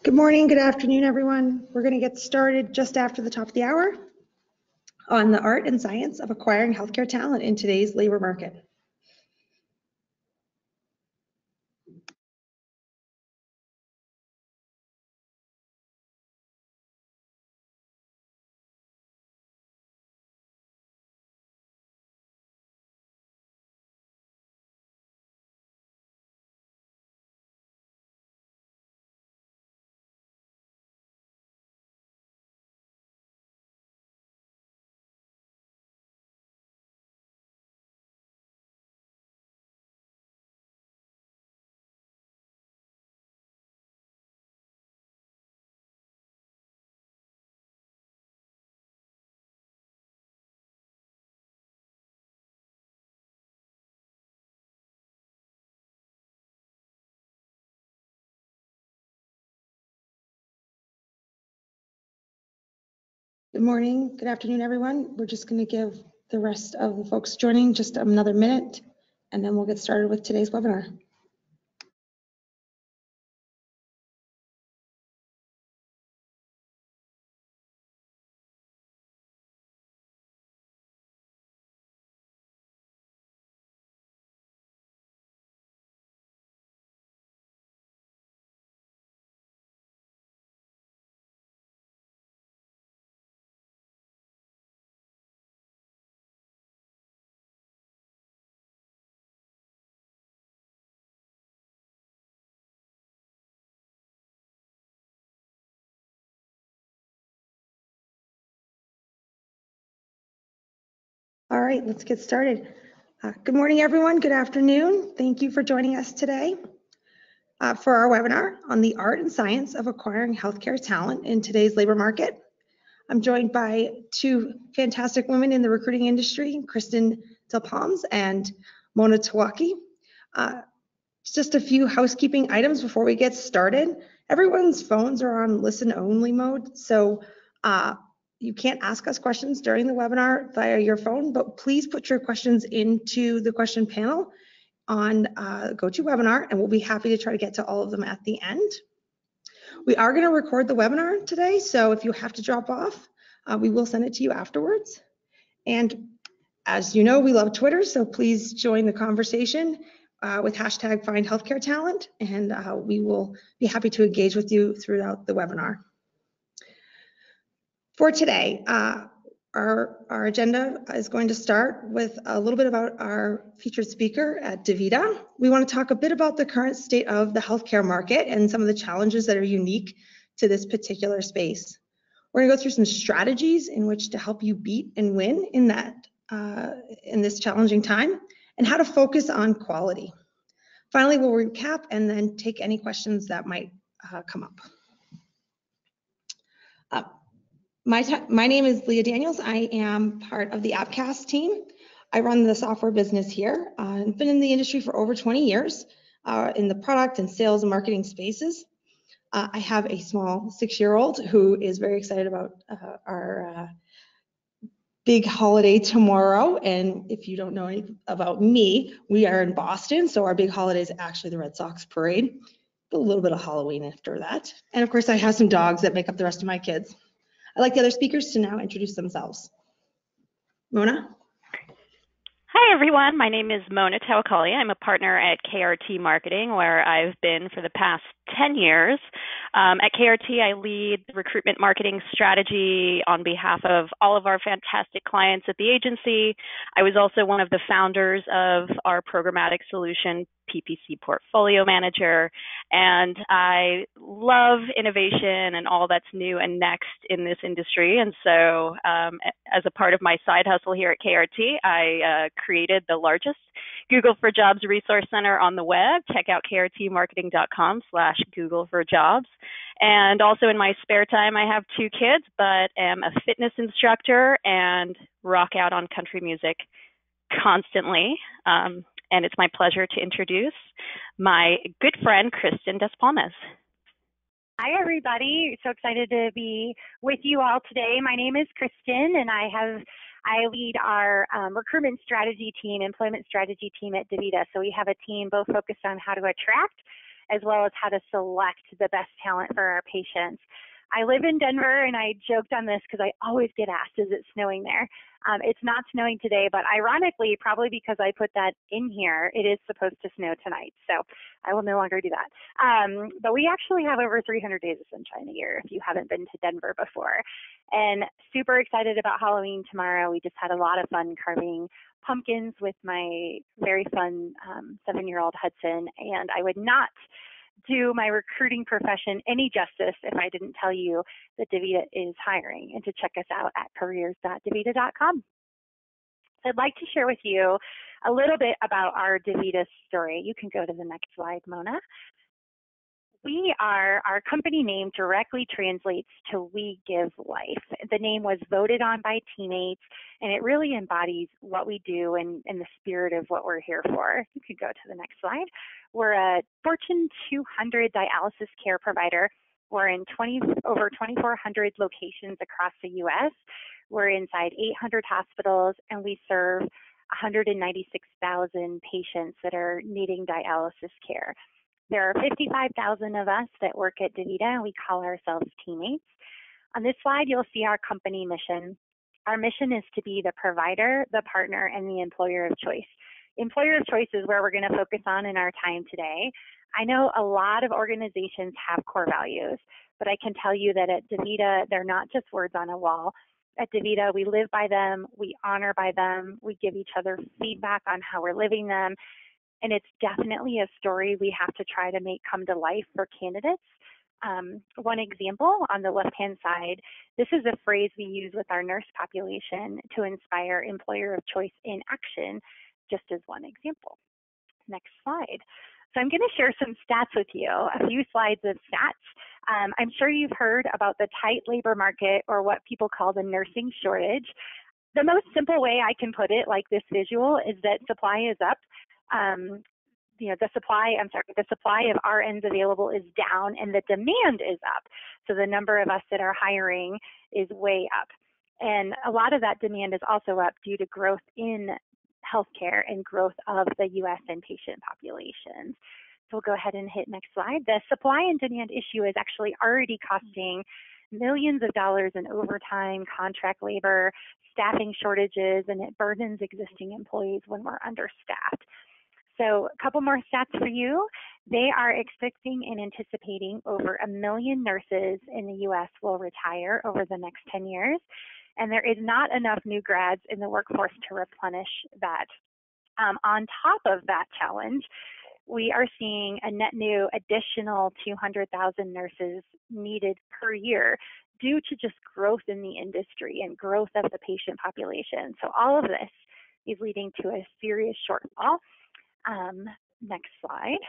Good morning, good afternoon, everyone. We're going to get started just after the top of the hour on the art and science of acquiring healthcare talent in today's labor market. Good morning, good afternoon, everyone. We're just going to give the rest of the folks joining just another minute, and then we'll get started with today's webinar. All right, let's get started. Good morning, everyone. Good afternoon. Thank you for joining us today for our webinar on the art and science of acquiring healthcare talent in today's labor market. I'm joined by two fantastic women in the recruiting industry, Kristen Delpalms and Mona Tawaki. Just a few housekeeping items before we get started. Everyone's phones are on listen only mode, so you can't ask us questions during the webinar via your phone, but please put your questions into the question panel on GoToWebinar, and we'll be happy to try to get to all of them at the end. We are going to record the webinar today, so if you have to drop off, we will send it to you afterwards. And as you know, we love Twitter, so please join the conversation with hashtag #FindHealthcareTalent, and we will be happy to engage with you throughout the webinar. For today, our agenda is going to start with a little bit about our featured speaker at DaVita. We want to talk a bit about the current state of the healthcare market and some of the challenges that are unique to this particular space. We're going to go through some strategies in which to help you beat and win in this challenging time, and how to focus on quality. Finally, we'll recap and then take any questions that might come up. My name is Leah Daniels. I am part of the Appcast team. I run the software business here. I've been in the industry for over 20 years in the product and sales and marketing spaces. I have a small 6-year-old who is very excited about our big holiday tomorrow. And if you don't know anything about me, we are in Boston, so our big holiday is actually the Red Sox parade. A little bit of Halloween after that. And of course, I have some dogs that make up the rest of my kids. I'd like the other speakers to now introduce themselves. Mona? Hi, everyone. My name is Mona Tawakali. I'm a partner at KRT Marketing, where I've been for the past 10 years. At KRT, I lead recruitment marketing strategy on behalf of all of our fantastic clients at the agency. I was also one of the founders of our programmatic solution, PPC Portfolio Manager, and I love innovation and all that's new and next in this industry. And so as a part of my side hustle here at KRT, I created the largest Google for Jobs resource center on the web. Check out krtmarketing.com/Google for Jobs. And also in my spare time, I have 2 kids, but am a fitness instructor and rock out on country music constantly. And it's my pleasure to introduce my good friend, Kristen Delpalms. Hi, everybody. So excited to be with you all today. My name is Kristen, and I lead our recruitment strategy team, employment strategy team at DaVita. So we have a team both focused on how to attract as well as how to select the best talent for our patients. I live in Denver, and I joked on this because I always get asked, is it snowing there? It's not snowing today, but ironically, probably because I put that in here, it is supposed to snow tonight. So I will no longer do that. But we actually have over 300 days of sunshine a year if you haven't been to Denver before. And super excited about Halloween tomorrow. We just had a lot of fun carving pumpkins with my very fun 7-year-old Hudson. And I would not do my recruiting profession any justice if I didn't tell you that DaVita is hiring, and to check us out at careers.davita.com. So I'd like to share with you a little bit about our DaVita story. You can go to the next slide, Mona. Our company name directly translates to We Give Life. The name was voted on by teammates, and it really embodies what we do and the spirit of what we're here for. You could go to the next slide. We're a Fortune 200 dialysis care provider. We're in over 2,400 locations across the U.S. We're inside 800 hospitals, and we serve 196,000 patients that are needing dialysis care. There are 55,000 of us that work at DaVita, and we call ourselves teammates. On this slide, you'll see our company mission. Our mission is to be the provider, the partner, and the employer of choice. Employer of choice is where we're going to focus on in our time today. I know a lot of organizations have core values, but I can tell you that at DaVita, they're not just words on a wall. At DaVita, we live by them, we honor by them, we give each other feedback on how we're living them. And it's definitely a story we have to try to make come to life for candidates. One example on the left-hand side, this is a phrase we use with our nurse population to inspire employer of choice in action, just as one example. Next slide. So I'm going to share some stats with you, a few slides of stats. I'm sure you've heard about the tight labor market, or what people call the nursing shortage. The most simple way I can put it, like this visual, is that supply is up. The supply of RNs available is down, and the demand is up. So the number of us that are hiring is way up. And a lot of that demand is also up due to growth in healthcare and growth of the U.S. inpatient populations. So we'll go ahead and hit next slide. The supply and demand issue is actually already costing millions of dollars in overtime, contract labor, staffing shortages, and it burdens existing employees when we're understaffed. So a couple more stats for you. They are expecting and anticipating over 1 million nurses in the U.S. will retire over the next 10 years. And there is not enough new grads in the workforce to replenish that. On top of that challenge, we are seeing a net new additional 200,000 nurses needed per year due to just growth in the industry and growth of the patient population. So all of this is leading to a serious shortfall. Next slide.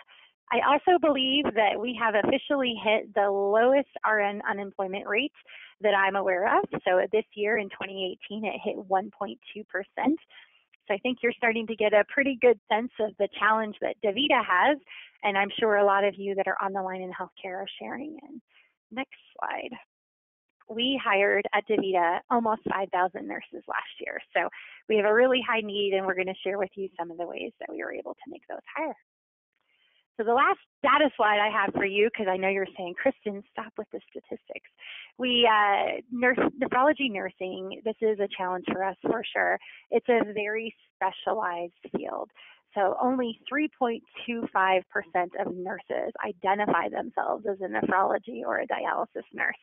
I also believe that we have officially hit the lowest RN unemployment rate that I'm aware of. So this year in 2018, it hit 1.2%. So I think you're starting to get a pretty good sense of the challenge that DaVita has, and I'm sure a lot of you that are on the line in healthcare are sharing in. Next slide. We hired at DaVita almost 5,000 nurses last year. So we have a really high need, and we're going to share with you some of the ways that we were able to make those hires. So the last data slide I have for you, because I know you're saying, Kristen, stop with the statistics. Nephrology nursing, this is a challenge for us for sure. It's a very specialized field. So only 3.25% of nurses identify themselves as a nephrology or a dialysis nurse.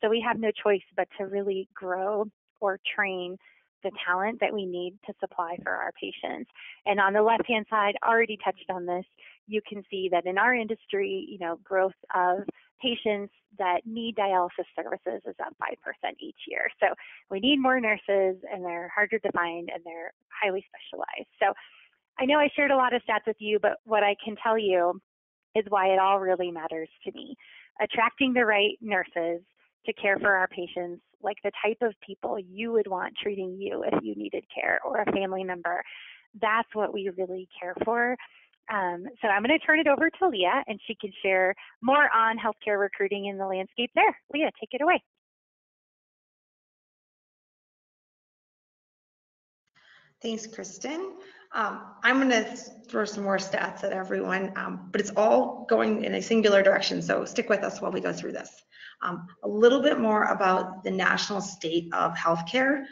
So we have no choice but to really grow or train the talent that we need to supply for our patients. And on the left-hand side, already touched on this, you can see that in our industry, growth of patients that need dialysis services is up 5% each year. So we need more nurses, and they're harder to find, and they're highly specialized. So I know I shared a lot of stats with you, but what I can tell you is why it all really matters to me. Attracting the right nurses to care for our patients, like the type of people you would want treating you if you needed care, or a family member. That's what we really care for. So I'm going to turn it over to Leah, and she can share more on healthcare recruiting in the landscape there. Leah, take it away. Thanks, Kristen. I'm going to throw some more stats at everyone, but it's all going in a singular direction, so stick with us while we go through this. A little bit more about the national state of healthcare.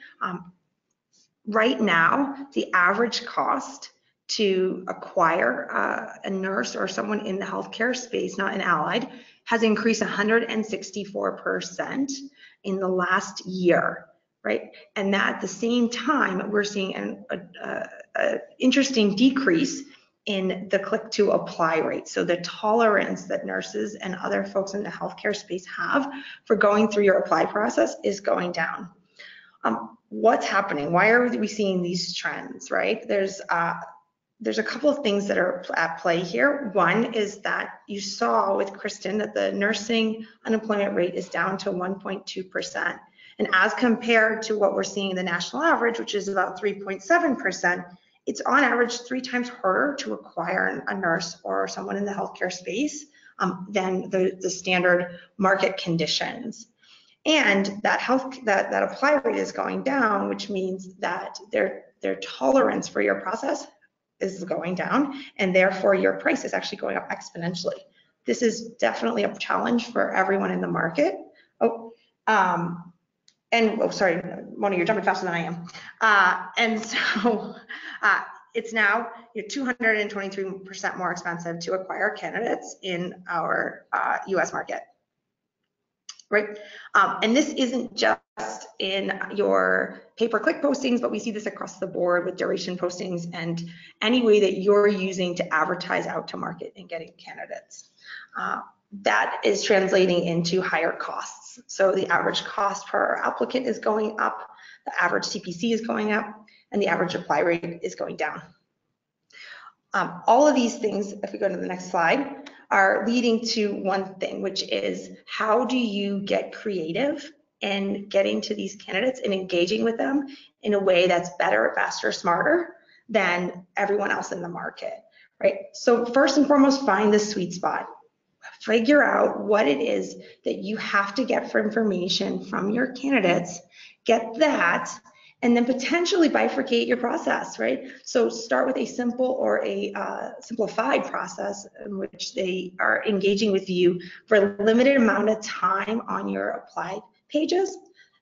Right now, the average cost to acquire a nurse or someone in the healthcare space, not an allied, has increased 164% in the last year, right? And that at the same time, we're seeing an interesting decrease in the click to apply rate. So the tolerance that nurses and other folks in the healthcare space have for going through your apply process is going down. What's happening? Why are we seeing these trends, right? There's a couple of things that are at play here. One is that you saw with Kristen that the nursing unemployment rate is down to 1.2%. And as compared to what we're seeing in the national average, which is about 3.7%, it's on average 3 times harder to acquire a nurse or someone in the healthcare space than the standard market conditions. And that apply rate is going down, which means that their tolerance for your process is going down, and therefore your price is actually going up exponentially. This is definitely a challenge for everyone in the market. Sorry, Mona, you're jumping faster than I am. And so it's now 223% more expensive to acquire candidates in our US market. Right, and this isn't just in your pay-per-click postings, but we see this across the board with duration postings and any way that you're using to advertise out to market and getting candidates. That is translating into higher costs. So the average cost per applicant is going up, the average CPC is going up, and the average apply rate is going down. All of these things, if we go to the next slide, are leading to one thing, which is how do you get creative in getting to these candidates and engaging with them in a way that's better, faster, smarter than everyone else in the market, right? So first and foremost, find the sweet spot. Figure out what it is that you have to get for information from your candidates, get that, and then potentially bifurcate your process, right? So start with a simple or a simplified process in which they are engaging with you for a limited amount of time on your applied pages.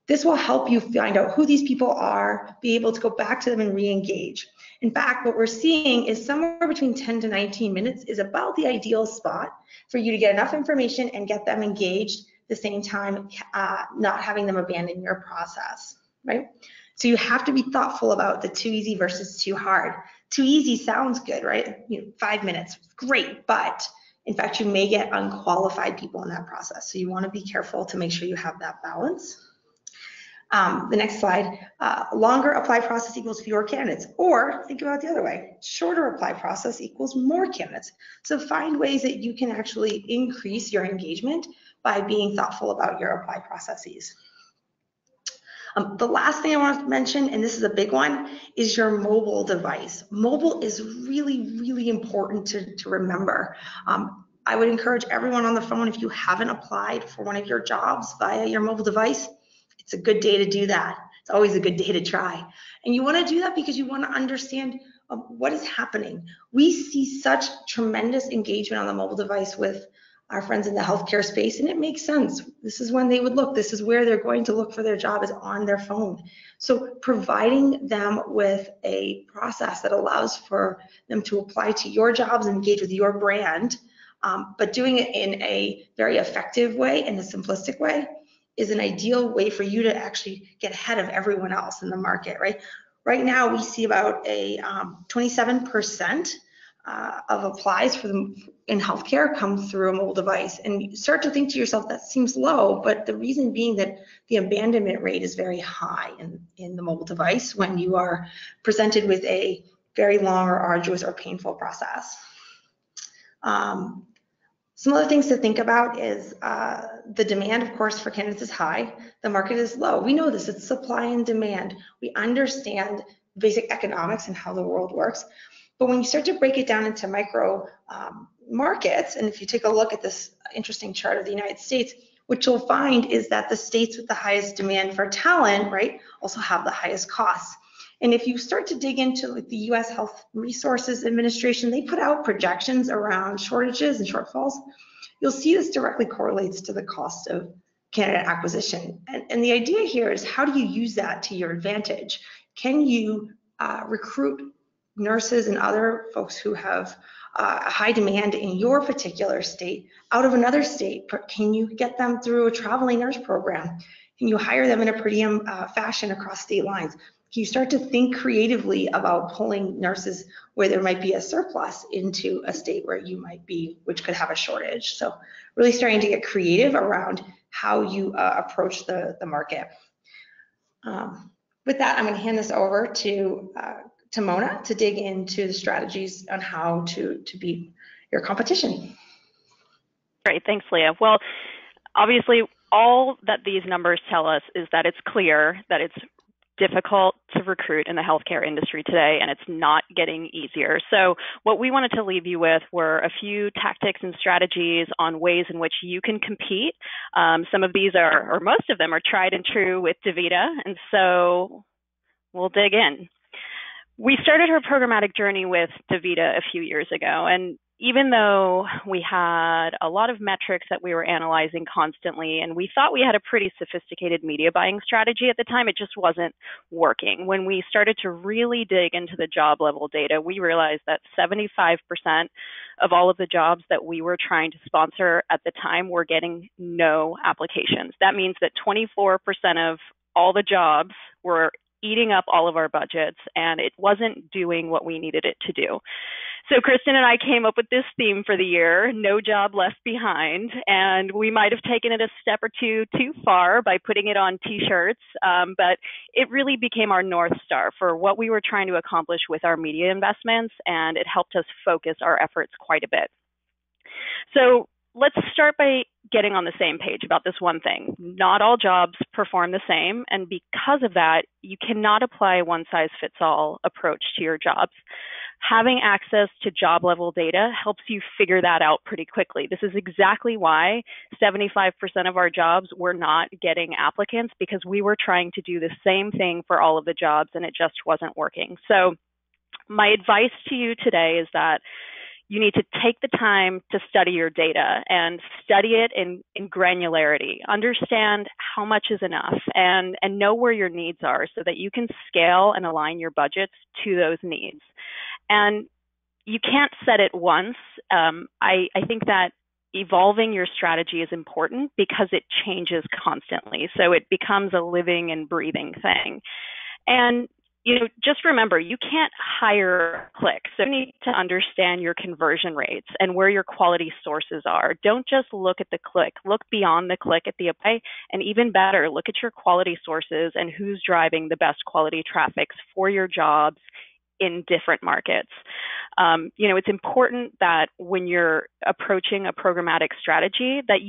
This will help you find out who these people are, be able to go back to them and re-engage. In fact, what we're seeing is somewhere between 10 to 19 minutes is about the ideal spot for you to get enough information and get them engaged at the same time, not having them abandon your process, right? So you have to be thoughtful about the too easy versus too hard. Too easy sounds good, right? 5 minutes, great, but in fact, you may get unqualified people in that process. So you want to be careful to make sure you have that balance. The next slide, longer apply process equals fewer candidates, or think about it the other way, shorter apply process equals more candidates. So find ways that you can actually increase your engagement by being thoughtful about your apply processes. The last thing I want to mention, and this is a big one, is your mobile device. Mobile is really, really important to remember. I would encourage everyone on the phone, if you haven't applied for one of your jobs via your mobile device, it's a good day to do that. It's always a good day to try. And you want to do that because you want to understand what is happening. We see such tremendous engagement on the mobile device with our friends in the healthcare space, and it makes sense. This is when they would look. This is where they're going to look for their job, is on their phone. So providing them with a process that allows for them to apply to your jobs and engage with your brand, but doing it in a very effective way, in a simplistic way, is an ideal way for you to actually get ahead of everyone else in the market, right? Right now, we see about a 27% of applies in healthcare come through a mobile device. And you start to think to yourself, that seems low, but the reason being that the abandonment rate is very high in the mobile device when you are presented with a very long or arduous or painful process. Some other things to think about is the demand, of course, for candidates is high. The market is low. We know this, it's supply and demand. We understand basic economics and how the world works. But when you start to break it down into micro markets, and if you take a look at this interesting chart of the United States, what you'll find is that the states with the highest demand for talent, right, also have the highest costs. And if you start to dig into like the US Health Resources Administration, they put out projections around shortages and shortfalls. You'll see this directly correlates to the cost of candidate acquisition. And the idea here is, how do you use that to your advantage? Can you recruit nurses and other folks who have a high demand in your particular state out of another state? Can you get them through a traveling nurse program? Can you hire them in a per diem fashion across state lines? Can you start to think creatively about pulling nurses where there might be a surplus into a state where you might be, which could have a shortage? So really starting to get creative around how you approach the market. With that, I'm going to hand this over to Mona to dig into the strategies on how to beat your competition. Great, thanks, Leah. Well, obviously, all that these numbers tell us is that it's clear that it's difficult to recruit in the healthcare industry today, and it's not getting easier. So what we wanted to leave you with were a few tactics and strategies on ways in which you can compete. Some of these are, or most of them are, tried and true with DaVita, and so we'll dig in. We started our programmatic journey with DaVita a few years ago, and even though we had a lot of metrics that we were analyzing constantly, and we thought we had a pretty sophisticated media buying strategy at the time, it just wasn't working. When we started to really dig into the job level data, we realized that 75% of all of the jobs that we were trying to sponsor at the time were getting no applications. That means that 24% of all the jobs were eating up all of our budgets, and it wasn't doing what we needed it to do. So Kristen and I came up with this theme for the year, No Job Left Behind, and we might have taken it a step or two too far by putting it on t-shirts, but it really became our North Star for what we were trying to accomplish with our media investments, and it helped us focus our efforts quite a bit. So let's start by getting on the same page about this one thing. Not all jobs perform the same, and because of that, you cannot apply a one-size-fits-all approach to your jobs. Having access to job level data helps you figure that out pretty quickly. This is exactly why 75% of our jobs were not getting applicants, because we were trying to do the same thing for all of the jobs and it just wasn't working. So my advice to you today is that you need to take the time to study your data and study it in granularity. Understand how much is enough and know where your needs are so that you can scale and align your budgets to those needs. And you can't set it once. I think that evolving your strategy is important because it changes constantly. So it becomes a living and breathing thing. And just remember, you can't hire clicks. So you need to understand your conversion rates and where your quality sources are. Don't just look at the click. Look beyond the click at the apply, and even better, look at your quality sources and who's driving the best quality traffics for your jobs in different markets. It's important that when you're approaching a programmatic strategy that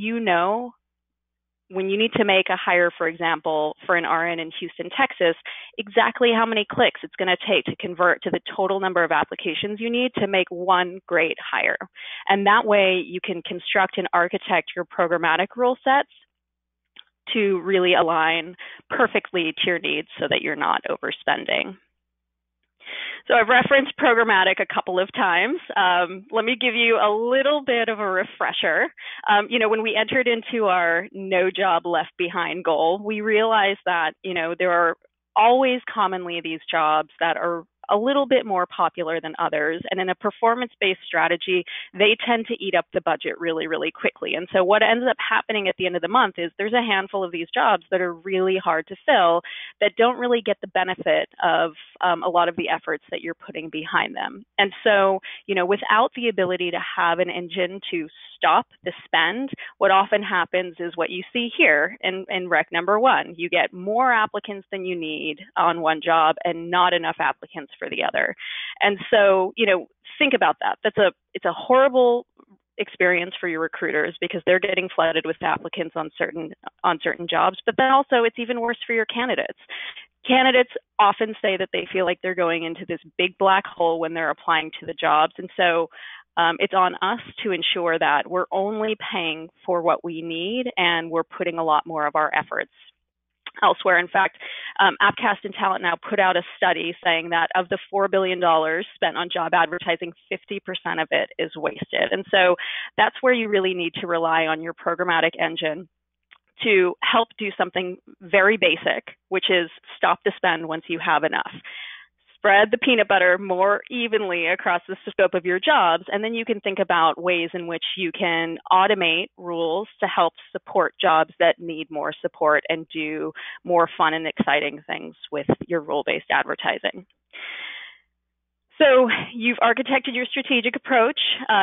when you need to make a hire, for example, for an RN in Houston, Texas, exactly how many clicks it's going to take to convert to the total number of applications you need to make one great hire. And that way you can construct and architect your programmatic rule sets to really align perfectly to your needs so that you're not overspending. So I've referenced programmatic a couple of times. Let me give you a little bit of a refresher. When we entered into our No Job Left Behind goal, we realized that, there are always commonly these jobs that are a little bit more popular than others. And in a performance-based strategy, they tend to eat up the budget really, really quickly. And so what ends up happening at the end of the month is there's a handful of these jobs that are really hard to fill that don't really get the benefit of a lot of the efforts that you're putting behind them. And so, without the ability to have an engine to stop the spend, what often happens is what you see here in rec number 1. You get more applicants than you need on one job and not enough applicants for the other. And so, think about that. It's a horrible experience for your recruiters because they're getting flooded with applicants on certain jobs, but then also it's even worse for your candidates. Candidates often say that they feel like they're going into this big black hole when they're applying to the jobs. And so it's on us to ensure that we're only paying for what we need and we're putting a lot more of our efforts elsewhere. In fact, Appcast and Talent Now put out a study saying that of the $4 billion spent on job advertising, 50% of it is wasted. And so that's where you really need to rely on your programmatic engine to help do something very basic, which is stop the spend once you have enough. Spread the peanut butter more evenly across the scope of your jobs, and then you can think about ways in which you can automate rules to help support jobs that need more support and do more fun and exciting things with your rule-based advertising. So you've architected your strategic approach.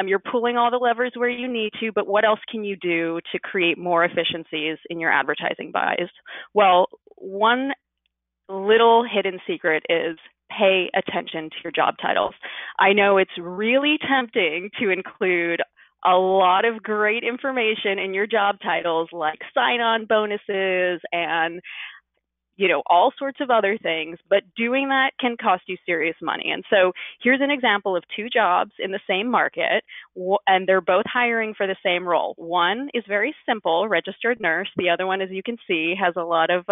You're pulling all the levers where you need to, but what else can you do to create more efficiencies in your advertising buys? Well, one little hidden secret is pay attention to your job titles. I know it's really tempting to include a lot of great information in your job titles, like sign-on bonuses and all sorts of other things, but doing that can cost you serious money. And so here's an example of two jobs in the same market, and they're both hiring for the same role. One is very simple, registered nurse. The other one, as you can see, has a lot of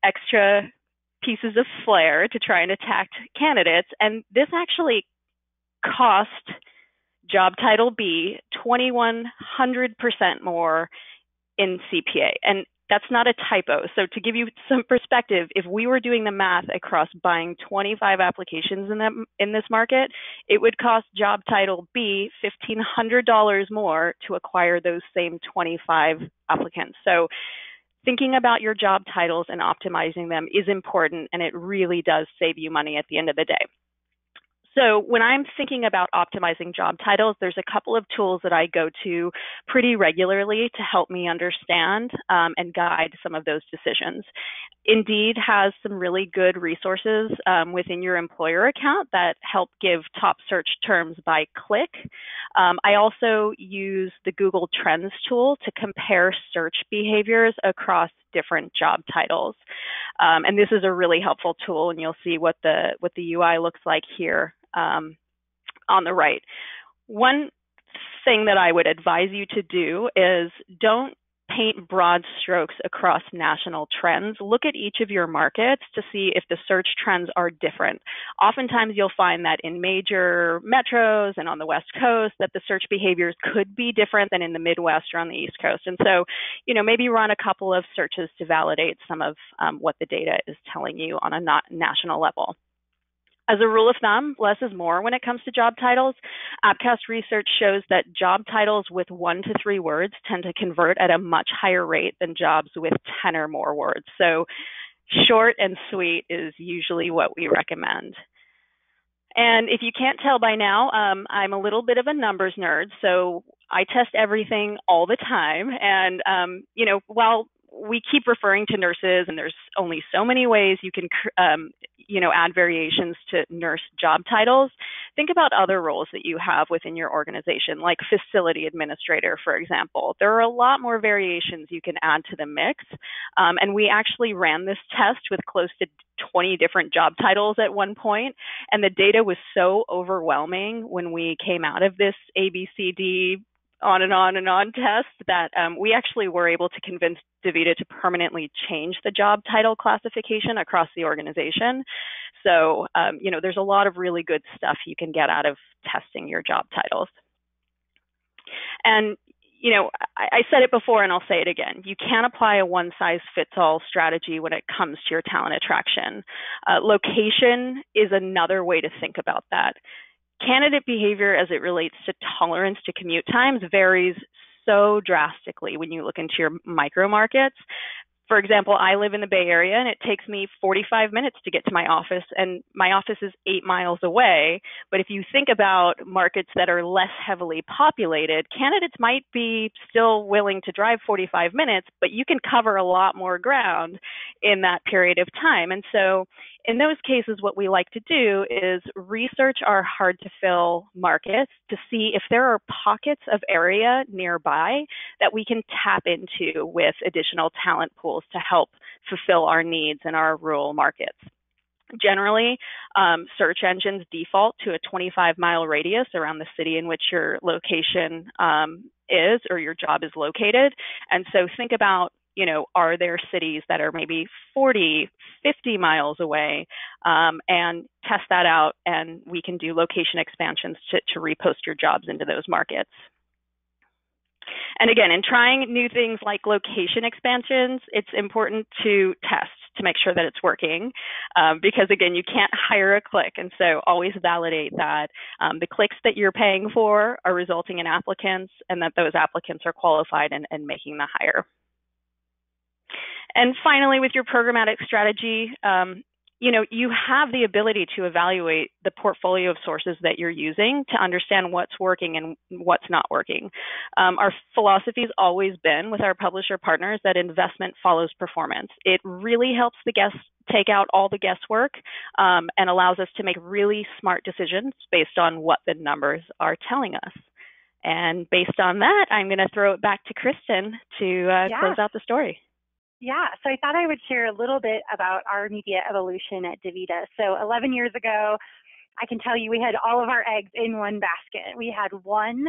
extra pieces of flair to try and attract candidates. And this actually cost job title B 2,100% more in CPA. And that's not a typo. So to give you some perspective, if we were doing the math across buying 25 applications in this market, it would cost job title B $1,500 more to acquire those same 25 applicants. So thinking about your job titles and optimizing them is important, and it really does save you money at the end of the day. So when I'm thinking about optimizing job titles, there's a couple of tools that I go to pretty regularly to help me understand and guide some of those decisions. Indeed has some really good resources within your employer account that help give top search terms by click. I also use the Google Trends tool to compare search behaviors across different job titles. And this is a really helpful tool, and you'll see what the UI looks like here on the right. One thing that I would advise you to do is don't paint broad strokes across national trends. Look at each of your markets to see if the search trends are different. Oftentimes you'll find that in major metros and on the West Coast that the search behaviors could be different than in the Midwest or on the East Coast. And so, maybe run a couple of searches to validate some of what the data is telling you on a national level. As a rule of thumb, less is more when it comes to job titles. Appcast research shows that job titles with 1 to 3 words tend to convert at a much higher rate than jobs with 10 or more words. So short and sweet is usually what we recommend. And if you can't tell by now, I'm a little bit of a numbers nerd, so I test everything all the time. And, while we keep referring to nurses, and there's only so many ways you can, add variations to nurse job titles. Think about other roles that you have within your organization, like facility administrator, for example. There are a lot more variations you can add to the mix. And we actually ran this test with close to 20 different job titles at one point, and the data was so overwhelming when we came out of this ABCD on and on and on test that we actually were able to convince DaVita to permanently change the job title classification across the organization. So, there's a lot of really good stuff you can get out of testing your job titles. And, I said it before and I'll say it again. You can't apply a one-size-fits-all strategy when it comes to your talent attraction. Location is another way to think about that. Candidate behavior as it relates to tolerance to commute times varies so drastically when you look into your micro markets. For example, I live in the Bay Area and it takes me 45 minutes to get to my office, and my office is 8 miles away. But if you think about markets that are less heavily populated, candidates might be still willing to drive 45 minutes, but you can cover a lot more ground in that period of time. And so in those cases, what we like to do is research our hard to fill markets to see if there are pockets of area nearby that we can tap into with additional talent pools to help fulfill our needs in our rural markets. Generally, search engines default to a 25-mile radius around the city in which your location is or your job is located. And so think about are there cities that are maybe 40, 50 miles away, and test that out, and we can do location expansions to repost your jobs into those markets. And again, in trying new things like location expansions, it's important to test to make sure that it's working, because again, you can't hire a click. And so always validate that the clicks that you're paying for are resulting in applicants, and that those applicants are qualified and making the hire. And finally, with your programmatic strategy, you have the ability to evaluate the portfolio of sources that you're using to understand what's working and what's not working. Our philosophy has always been with our publisher partners that investment follows performance. It really helps the guests take out all the guesswork, and allows us to make really smart decisions based on what the numbers are telling us. And based on that, I'm going to throw it back to Kristen to close out the story. Yeah, so I thought I would share a little bit about our media evolution at DaVita. So 11 years ago, I can tell you we had all of our eggs in one basket. We had one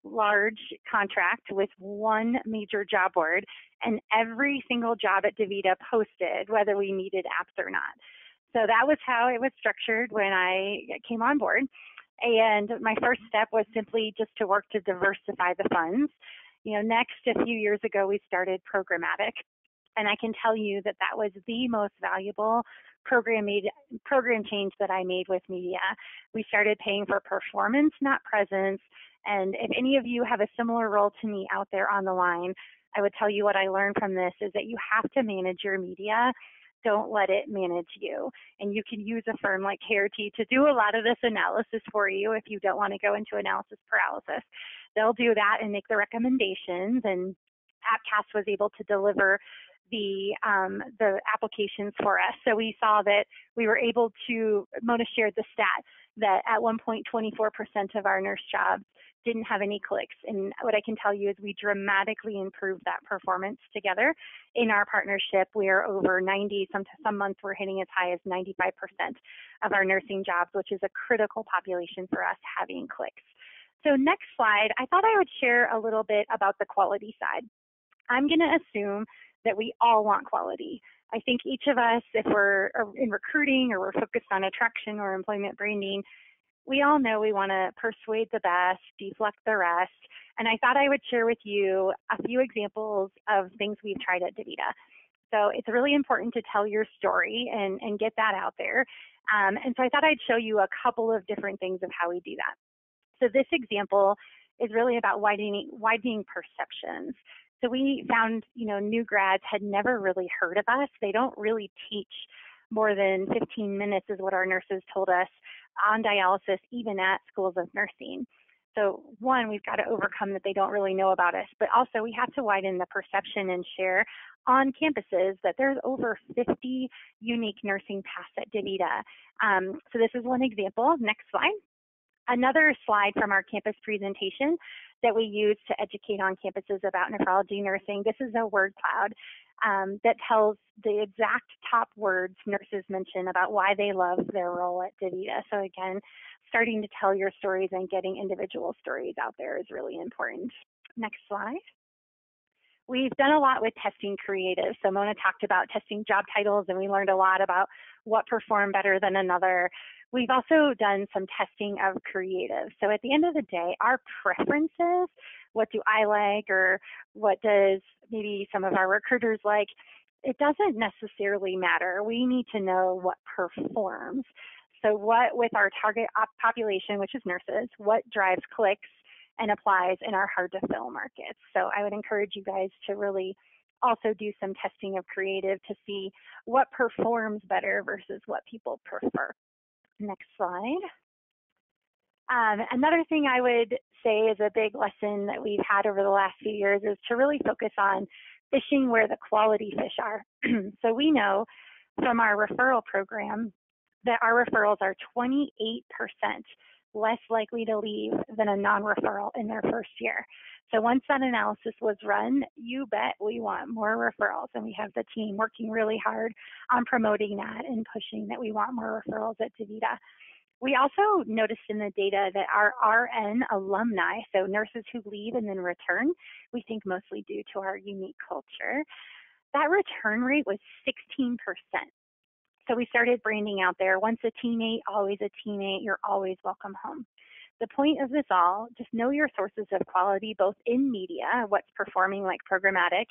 large contract with one major job board, and every single job at DaVita posted whether we needed apps or not. So that was how it was structured when I came on board. And my first step was simply just to work to diversify the funds. Next, a few years ago, we started programmatic. And I can tell you that that was the most valuable program change that I made with media. We started paying for performance, not presence. And if any of you have a similar role to me out there on the line, I would tell you what I learned from this is that you have to manage your media. Don't let it manage you. And you can use a firm like KRT to do a lot of this analysis for you if you don't want to go into analysis paralysis. They'll do that and make the recommendations. And AppCast was able to deliver the applications for us. So we saw that we were able to, Mona shared the stat that at one point 24% of our nurse jobs didn't have any clicks. And what I can tell you is we dramatically improved that performance together. In our partnership, we are over 90, some months we're hitting as high as 95% of our nursing jobs, which is a critical population for us having clicks. So next slide, I thought I would share a little bit about the quality side. I'm going to assume that we all want quality. I think each of us, if we're in recruiting or we're focused on attraction or employment branding, we all know we want to persuade the best, deflect the rest. And I thought I would share with you a few examples of things we've tried at DaVita. So it's really important to tell your story and get that out there. And so I thought I'd show you a couple of different things of how we do that. So this example is really about widening perceptions. So we found, new grads had never really heard of us. They don't really teach more than 15 minutes is what our nurses told us on dialysis, even at schools of nursing. So one, we've got to overcome that they don't really know about us, but also we have to widen the perception and share on campuses that there's over 50 unique nursing paths at DaVita. So this is one example. Next slide. Another slide from our campus presentation that we use to educate on campuses about nephrology nursing. This is a word cloud that tells the exact top words nurses mention about why they love their role at DaVita. So again, starting to tell your stories and getting individual stories out there is really important. Next slide. We've done a lot with testing creative. So Mona talked about testing job titles, and we learned a lot about what performed better than another. We've also done some testing of creative. So at the end of the day, our preferences, what do I like, or what does maybe some of our recruiters like, it doesn't necessarily matter. We need to know what performs. So what with our target population, which is nurses, what drives clicks and applies in our hard to fill markets. So I would encourage you guys to really also do some testing of creative to see what performs better versus what people prefer. Next slide. Another thing I would say is a big lesson that we've had over the last few years is to really focus on fishing where the quality fish are. So we know from our referral program that our referrals are 28% less likely to leave than a non-referral in their first year. So once that analysis was run, you bet we want more referrals, and we have the team working really hard on promoting that and pushing that we want more referrals at DaVita. We also noticed in the data that our RN alumni, so nurses who leave and then return, we think mostly due to our unique culture, that return rate was 16%. So we started branding out there, once a teammate, always a teammate, you're always welcome home. The point of this all, just know your sources of quality, both in media, what's performing like programmatic,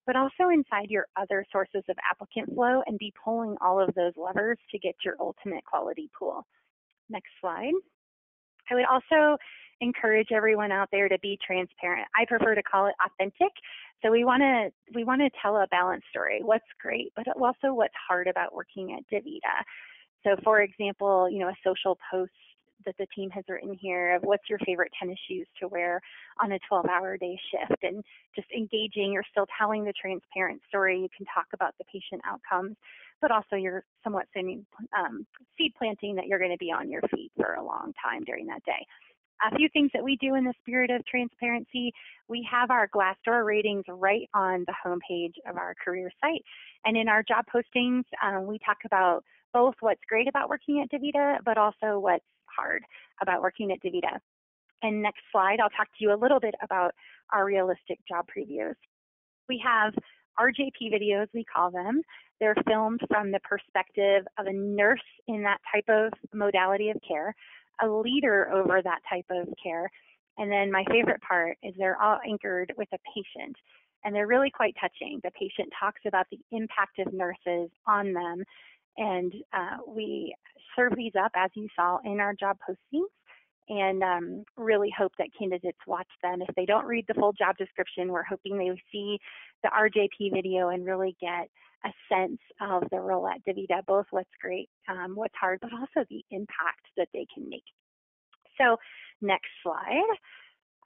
but also inside your other sources of applicant flow, and be pulling all of those levers to get your ultimate quality pool. Next slide. I would also encourage everyone out there to be transparent. I prefer to call it authentic. So we want to tell a balanced story. What's great, but also what's hard about working at DaVita. So for example, a social post that the team has written here of what's your favorite tennis shoes to wear on a 12-hour day shift, and just engaging. You're still telling the transparent story. You can talk about the patient outcomes, but also you're somewhat seed planting that you're going to be on your feet for a long time during that day. A few things that we do in the spirit of transparency: we have our Glassdoor ratings right on the homepage of our career site. And in our job postings, we talk about both what's great about working at DaVita, but also what's hard about working at DaVita. And next slide, I'll talk to you a little bit about our realistic job previews. We have RJP videos, we call them. They're filmed from the perspective of a nurse in that type of modality of care, a leader over that type of care. And then my favorite part is they're all anchored with a patient, and they're really quite touching. The patient talks about the impact of nurses on them, and we serve these up, as you saw, in our job postings, and really hope that candidates watch them. If they don't read the full job description, we're hoping they see the RJP video and really get a sense of the role at DaVita, both what's great, what's hard, but also the impact that they can make. So next slide.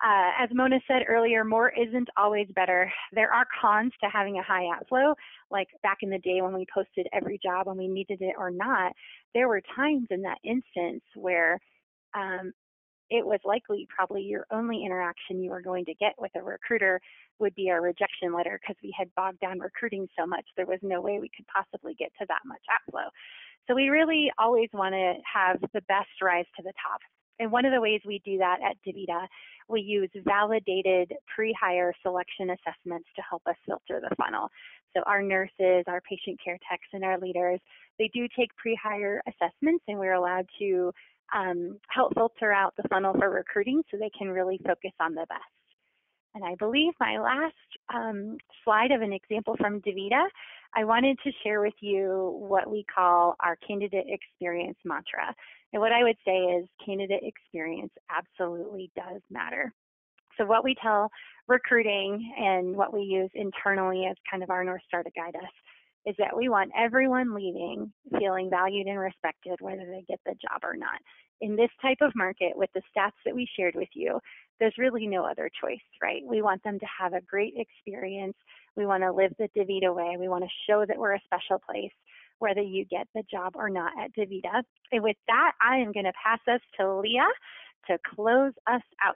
As Mona said earlier, more isn't always better. There are cons to having a high app flow. Like back in the day when we posted every job when we needed it or not, there were times in that instance where it was likely probably your only interaction you were going to get with a recruiter would be a rejection letter, because we had bogged down recruiting so much. There was no way we could possibly get to that much app flow. So we really always want to have the best rise to the top. And one of the ways we do that at DaVita, we use validated pre-hire selection assessments to help us filter the funnel. So our nurses, our patient care techs, and our leaders, they do take pre-hire assessments, and we're allowed to help filter out the funnel for recruiting so they can really focus on the best. And I believe my last slide of an example from DaVita, I wanted to share with you what we call our candidate experience mantra. And what I would say is candidate experience absolutely does matter. So what we tell recruiting and what we use internally as kind of our North Star to guide us is that we want everyone leaving feeling valued and respected, whether they get the job or not. In this type of market, with the stats that we shared with you, there's really no other choice, right? We want them to have a great experience. We want to live the DaVita way. We want to show that we're a special place, whether you get the job or not at DaVita. And with that, I am going to pass us to Leah to close us out.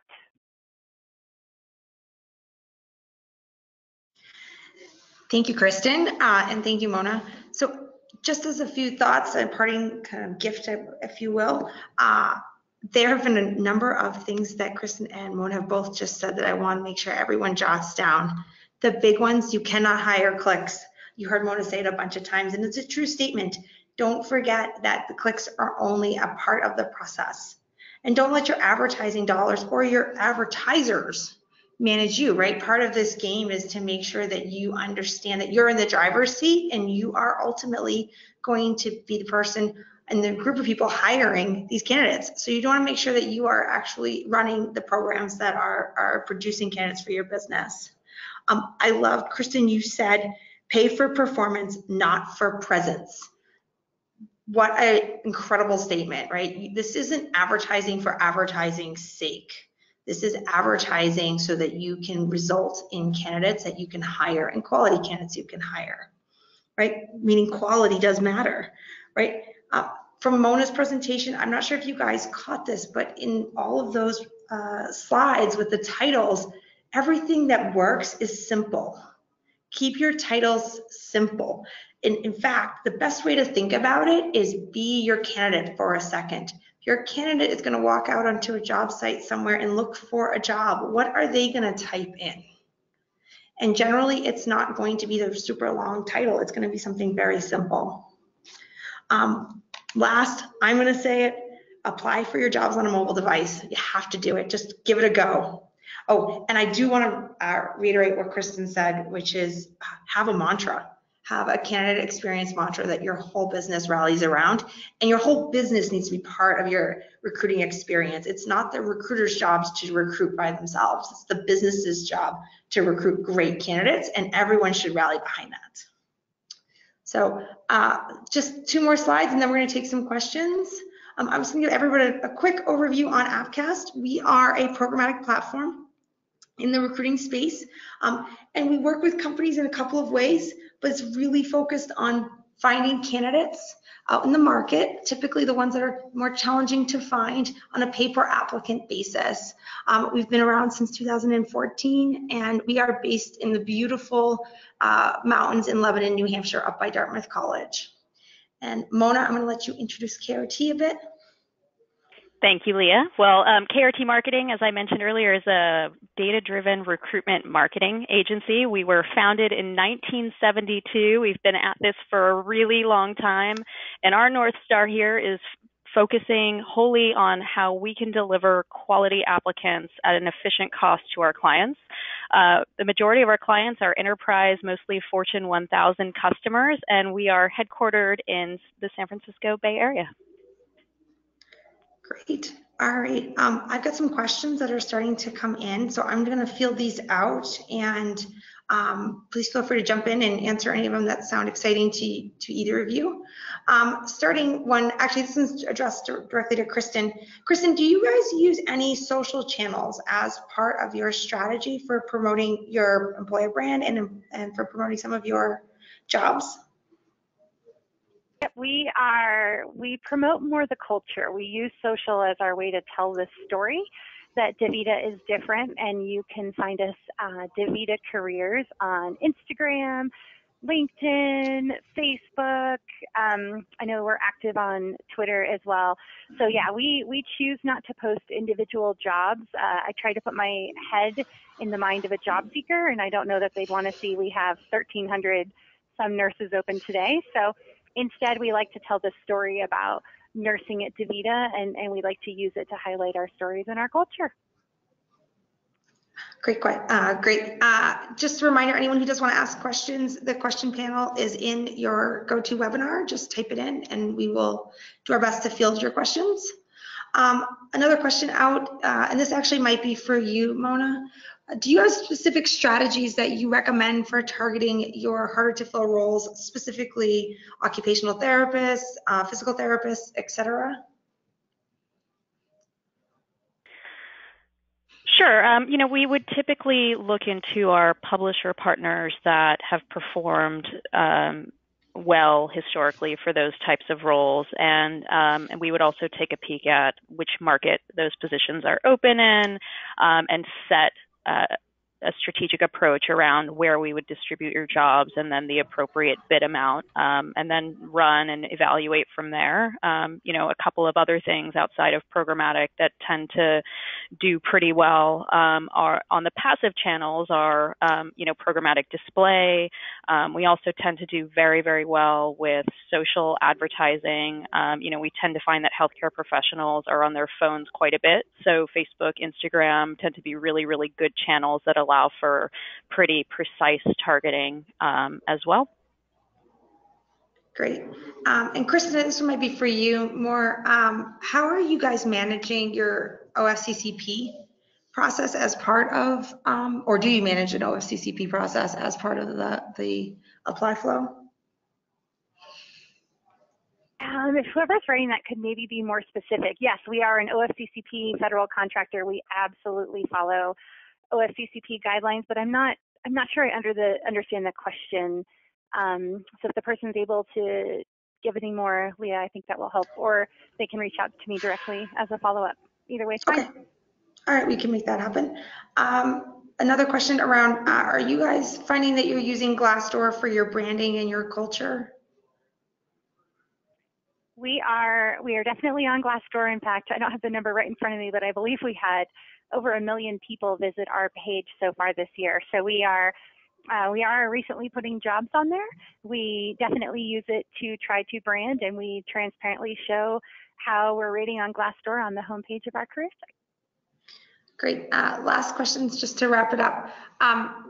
Thank you, Kristen, and thank you, Mona. So just as a few thoughts, a parting kind of gift, if you will, there have been a number of things that Kristen and Mona have both just said that I want to make sure everyone jots down. The big ones: you cannot hire clicks. You heard Mona say it a bunch of times, and it's a true statement. Don't forget that the clicks are only a part of the process. And don't let your advertising dollars or your advertisers manage you, right? Part of this game is to make sure that you understand that you're in the driver's seat and you are ultimately going to be the person and the group of people hiring these candidates. So you want to make sure that you are actually running the programs that are producing candidates for your business. I love, Kristen, you said, pay for performance, not for presence. What an incredible statement, right? This isn't advertising for advertising's sake. This is advertising so that you can result in candidates that you can hire and quality candidates you can hire, right? Meaning quality does matter, right? From Mona's presentation, I'm not sure if you guys caught this, but in all of those slides with the titles, everything that works is simple. Keep your titles simple. In fact, the best way to think about it is be your candidate for a second. Your candidate is going to walk out onto a job site somewhere and look for a job. What are they going to type in? And generally, it's not going to be the super long title. It's going to be something very simple. Last, I'm going to say it, apply for your jobs on a mobile device. You have to do it. Just give it a go. Oh, and I do want to reiterate what Kristen said, which is have a mantra. Have a candidate experience mantra that your whole business rallies around, and your whole business needs to be part of your recruiting experience. It's not the recruiter's jobs to recruit by themselves. It's the business's job to recruit great candidates, and everyone should rally behind that. So just 2 more slides, and then we're going to take some questions. I'm just going to give everybody a quick overview on Appcast. We are a programmatic platform in the recruiting space, and we work with companies in a couple of ways, but it's really focused on finding candidates out in the market, typically the ones that are more challenging to find on a pay per applicant basis. We've been around since 2014, and we are based in the beautiful mountains in Lebanon, New Hampshire, up by Dartmouth College. And Mona, I'm going to let you introduce KRT a bit. Thank you, Leah. Well, KRT Marketing, as I mentioned earlier, is a data-driven recruitment marketing agency. We were founded in 1972. We've been at this for a really long time, and our North Star here is focusing wholly on how we can deliver quality applicants at an efficient cost to our clients. The majority of our clients are enterprise, mostly Fortune 1000 customers, and we are headquartered in the San Francisco Bay Area. Great. All right. I've got some questions that are starting to come in, so I'm going to field these out, and please feel free to jump in and answer any of them that sound exciting to either of you. Starting one, actually, this is addressed directly to Kristen. Kristen, do you guys use any social channels as part of your strategy for promoting your employer brand and for promoting some of your jobs? We promote more the culture. We use social as our way to tell the story that DaVita is different, and you can find us DaVita Careers on Instagram, LinkedIn, Facebook. I know we're active on Twitter as well. So yeah, we choose not to post individual jobs. I try to put my head in the mind of a job seeker, and I don't know that they'd want to see we have 1,300 some nurses open today. So instead, we like to tell the story about nursing at DaVita, and we like to use it to highlight our stories and our culture. Great. Just a reminder, anyone who does want to ask questions, the question panel is in your GoToWebinar. Just type it in, and we will do our best to field your questions. Another question out, and this actually might be for you, Mona. Do you have specific strategies that you recommend for targeting your harder to fill roles, specifically occupational therapists, physical therapists, etc.? Sure. We would typically look into our publisher partners that have performed well historically for those types of roles, and we would also take a peek at which market those positions are open in, and set a strategic approach around where we would distribute your jobs and then the appropriate bid amount, and then run and evaluate from there. A couple of other things outside of programmatic that tend to do pretty well are on the passive channels are, programmatic display. We also tend to do very, very well with social advertising. We tend to find that healthcare professionals are on their phones quite a bit. So Facebook, Instagram tend to be really, really good channels that allow for pretty precise targeting as well. Great. And Kristen, this one might be for you more. How are you guys managing your OFCCP process as part of, or do you manage an OFCCP process as part of the apply flow? If whoever's writing that could maybe be more specific. Yes, we are an OFCCP federal contractor. We absolutely follow OFCCP guidelines, but I'm not sure I understand the question. So if the person's able to give any more, Leah, I think that will help, or they can reach out to me directly as a follow-up. Either way, it's fine. Okay. All right, we can make that happen. Another question around, are you guys finding that you're using Glassdoor for your branding and your culture? We are definitely on Glassdoor. In fact, I don't have the number right in front of me, but I believe we had over 1 million people visit our page so far this year. So we are We are recently putting jobs on there. We definitely use it to try to brand, and we transparently show how we're rating on Glassdoor on the homepage of our career site. Great. Last questions just to wrap it up.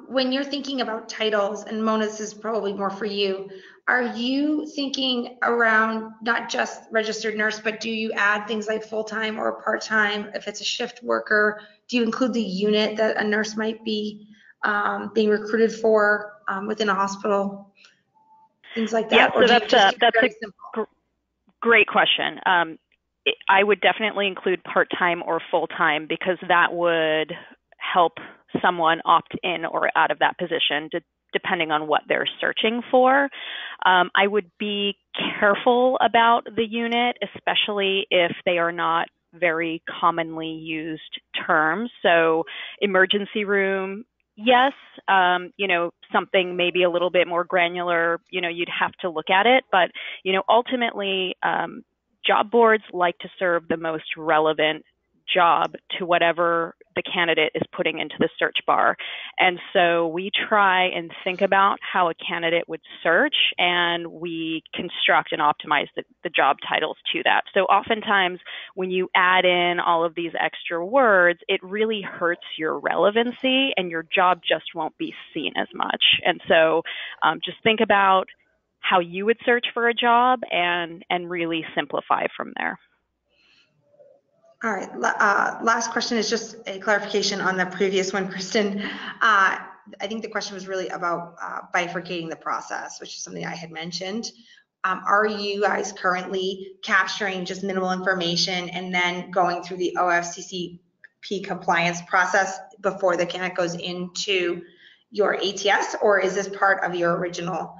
When you're thinking about titles, and Mona, this is probably more for you, are you thinking around not just registered nurse, but do you add things like full-time or part-time? If it's a shift worker, do you include the unit that a nurse might be being recruited for within a hospital? Things like that? Yeah, so that's a great question. I would definitely include part-time or full-time because that would help someone opt in or out of that position depending on what they're searching for. I would be careful about the unit, especially if they are not very commonly used terms. So emergency room, yes, something maybe a little bit more granular, you'd have to look at it, but, ultimately, job boards like to serve the most relevant job to whatever the candidate is putting into the search bar. And so we try and think about how a candidate would search, and we construct and optimize the job titles to that. So oftentimes when you add in all of these extra words, it really hurts your relevancy and your job just won't be seen as much. And so just think about how you would search for a job and really simplify from there. All right. Last question is just a clarification on the previous one, Kristen. I think the question was really about bifurcating the process, which is something I had mentioned. Are you guys currently capturing just minimal information and then going through the OFCCP compliance process before the candidate goes into your ATS, or is this part of your original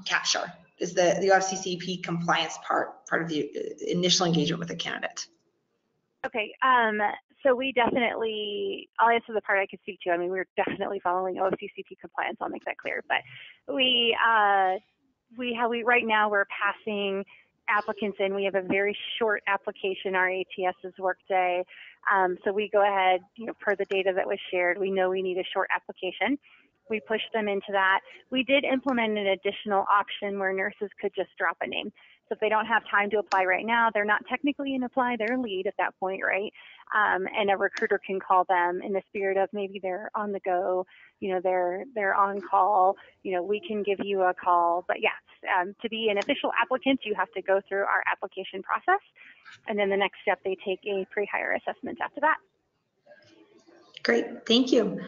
capture? Is the OFCCP compliance part of the initial engagement with the candidate? Okay, so we definitely, I'll answer the part I can speak to. I mean, we're definitely following OFCCP compliance, I'll make that clear, but we right now we're passing applicants in. We have a very short application. Our ATS is Workday. So we go ahead, per the data that was shared, we know we need a short application. We push them into that. We did implement an additional option where nurses could just drop a name. So if they don't have time to apply right now, they're not technically in apply, they're a lead at that point, right? And a recruiter can call them in the spirit of maybe they're on the go, they're on call, we can give you a call. But yes, to be an official applicant, you have to go through our application process. And then the next step, they take a pre-hire assessment after that. Great, thank you.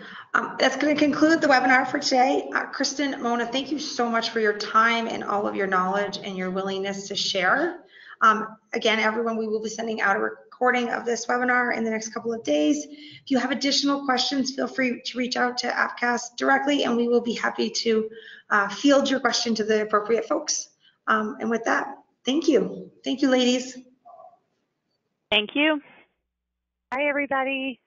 That's going to conclude the webinar for today. Kristen, Mona, thank you so much for your time and all of your knowledge and your willingness to share. Again, everyone, we will be sending out a recording of this webinar in the next couple of days. If you have additional questions, feel free to reach out to AppCast directly, and we will be happy to field your question to the appropriate folks. And with that, thank you. Thank you, ladies. Thank you. Bye, everybody.